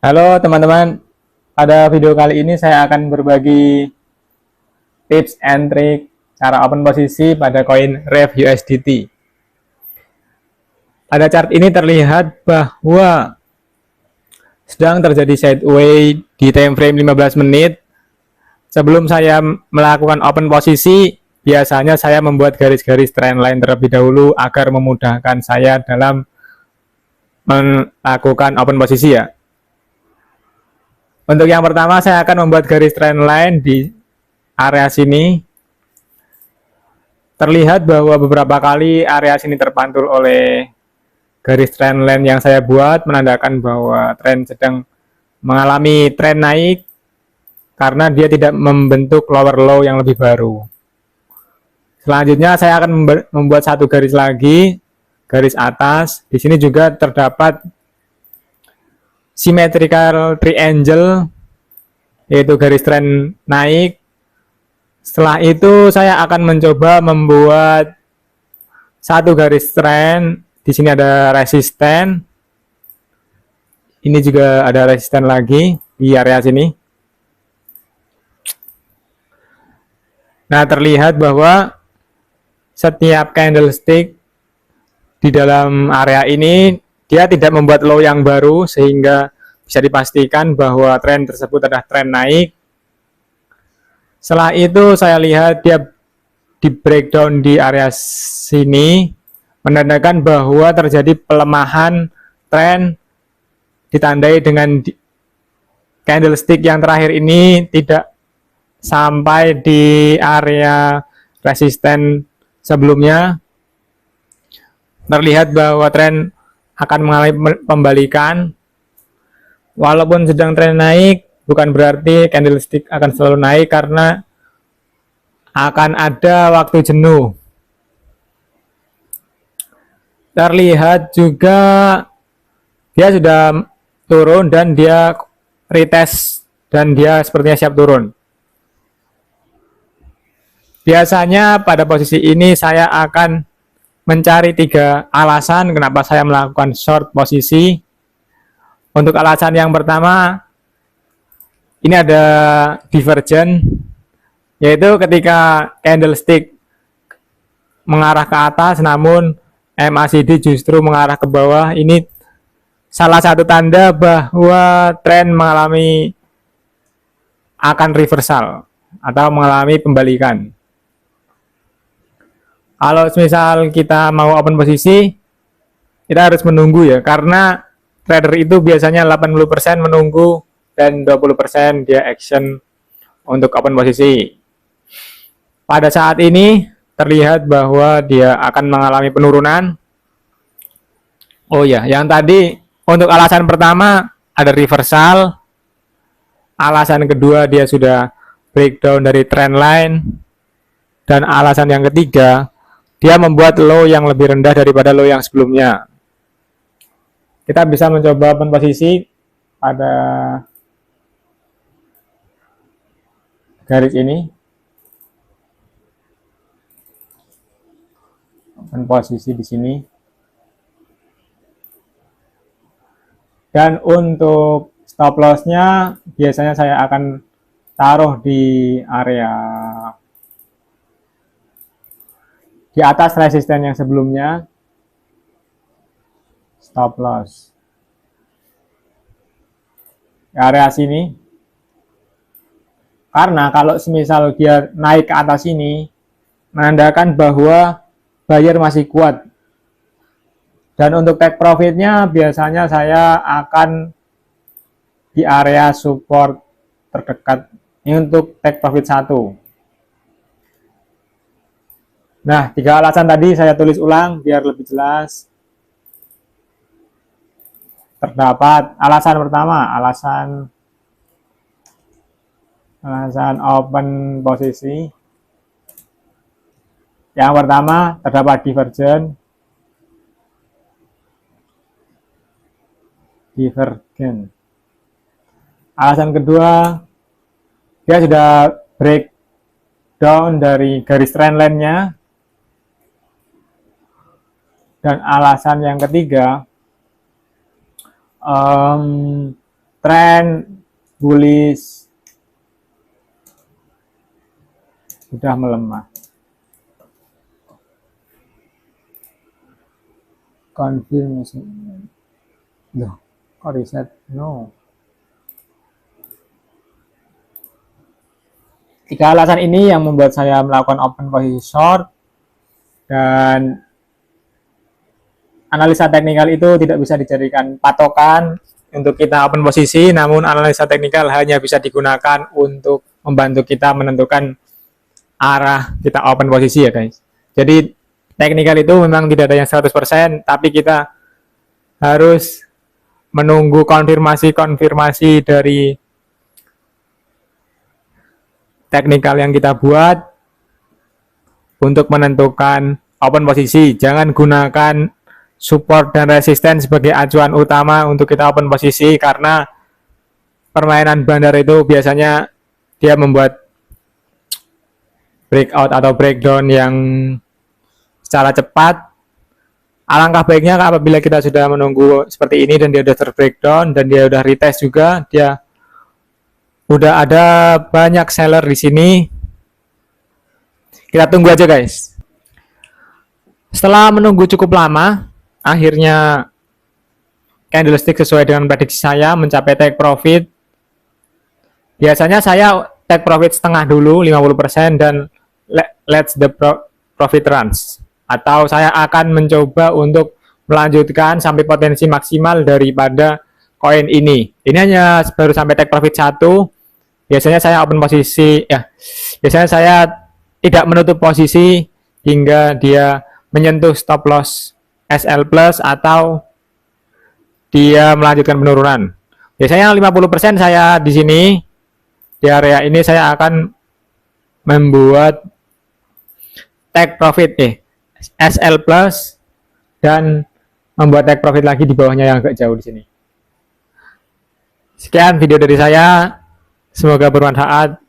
Halo teman-teman, pada video kali ini saya akan berbagi tips and trick cara open posisi pada koin REV USDT. Pada chart ini terlihat bahwa sedang terjadi sideway di time frame 15 menit. Sebelum saya melakukan open posisi, biasanya saya membuat garis-garis trendline terlebih dahulu agar memudahkan saya dalam melakukan open posisi ya. Untuk yang pertama saya akan membuat garis trendline di area sini. Terlihat bahwa beberapa kali area sini terpantul oleh garis trendline yang saya buat, menandakan bahwa tren sedang mengalami tren naik karena dia tidak membentuk lower low yang lebih baru. Selanjutnya saya akan membuat satu garis lagi, garis atas. Di sini juga terdapat symmetrical triangle, yaitu garis tren naik. Setelah itu saya akan mencoba membuat satu garis tren. Di sini ada resisten. Ini juga ada resisten lagi di area sini. Nah, terlihat bahwa setiap candlestick di dalam area ini dia tidak membuat low yang baru, sehingga bisa dipastikan bahwa tren tersebut adalah tren naik. Setelah itu saya lihat dia di breakdown di area sini, menandakan bahwa terjadi pelemahan tren, ditandai dengan candlestick yang terakhir ini tidak sampai di area resisten sebelumnya. Terlihat bahwa tren akan mengalami pembalikan. Walaupun sedang tren naik, bukan berarti candlestick akan selalu naik, karena akan ada waktu jenuh. Terlihat juga dia sudah turun dan dia retest dan dia sepertinya siap turun. Biasanya pada posisi ini saya akan mencari 3 alasan kenapa saya melakukan short posisi. Untuk alasan yang pertama, ini ada divergence, yaitu ketika candlestick mengarah ke atas namun MACD justru mengarah ke bawah. Ini salah satu tanda bahwa tren mengalami akan reversal atau mengalami pembalikan. Kalau misal kita mau open posisi, kita harus menunggu ya, karena trader itu biasanya 80% menunggu dan 20% dia action untuk open posisi. Pada saat ini terlihat bahwa dia akan mengalami penurunan. Oh ya, yang tadi untuk alasan pertama ada reversal. Alasan kedua dia sudah breakdown dari trend line. Dan alasan yang ketiga, dia membuat low yang lebih rendah daripada low yang sebelumnya. Kita bisa mencoba open posisi pada garis ini. Open posisi di sini. Dan untuk stop loss-nya biasanya saya akan taruh di area di atas resisten yang sebelumnya. Stop loss di area sini, karena kalau semisal dia naik ke atas ini, menandakan bahwa buyer masih kuat. Dan untuk take profitnya biasanya saya akan di area support terdekat. Ini untuk take profit 1. Nah, 3 alasan tadi saya tulis ulang biar lebih jelas. Terdapat alasan pertama, alasan open posisi. Yang pertama, terdapat divergence. Alasan kedua, dia sudah breakdown dari garis trendline-nya. Dan alasan yang ketiga, Trend bullish sudah melemah. Confirmation. Loh, kok reset? No. Tiga alasan ini yang membuat saya melakukan open posisi short, dan analisa teknikal itu tidak bisa dijadikan patokan untuk kita open posisi, namun analisa teknikal hanya bisa digunakan untuk membantu kita menentukan arah kita open posisi ya guys. Jadi teknikal itu memang tidak ada yang 100%, tapi kita harus menunggu konfirmasi dari teknikal yang kita buat untuk menentukan open posisi. Jangan gunakan support dan resisten sebagai acuan utama untuk kita open posisi, karena permainan bandar itu biasanya dia membuat breakout atau breakdown yang secara cepat. Alangkah baiknya apabila kita sudah menunggu seperti ini dan dia sudah terbreakdown dan dia sudah retest juga, dia udah ada banyak seller di sini, kita tunggu aja guys. Setelah menunggu cukup lama, akhirnya candlestick sesuai dengan prediksi saya mencapai take profit. Biasanya saya take profit setengah dulu 50% dan let the profit runs, atau saya akan mencoba untuk melanjutkan sampai potensi maksimal daripada koin ini. Ini hanya baru sampai take profit 1. Biasanya saya open posisi ya. Biasanya saya tidak menutup posisi hingga dia menyentuh stop loss SL plus atau dia melanjutkan penurunan. Biasanya 50% saya di sini, di area ini saya akan membuat take profit SL plus dan membuat take profit lagi di bawahnya yang agak jauh di sini. Sekian video dari saya, semoga bermanfaat.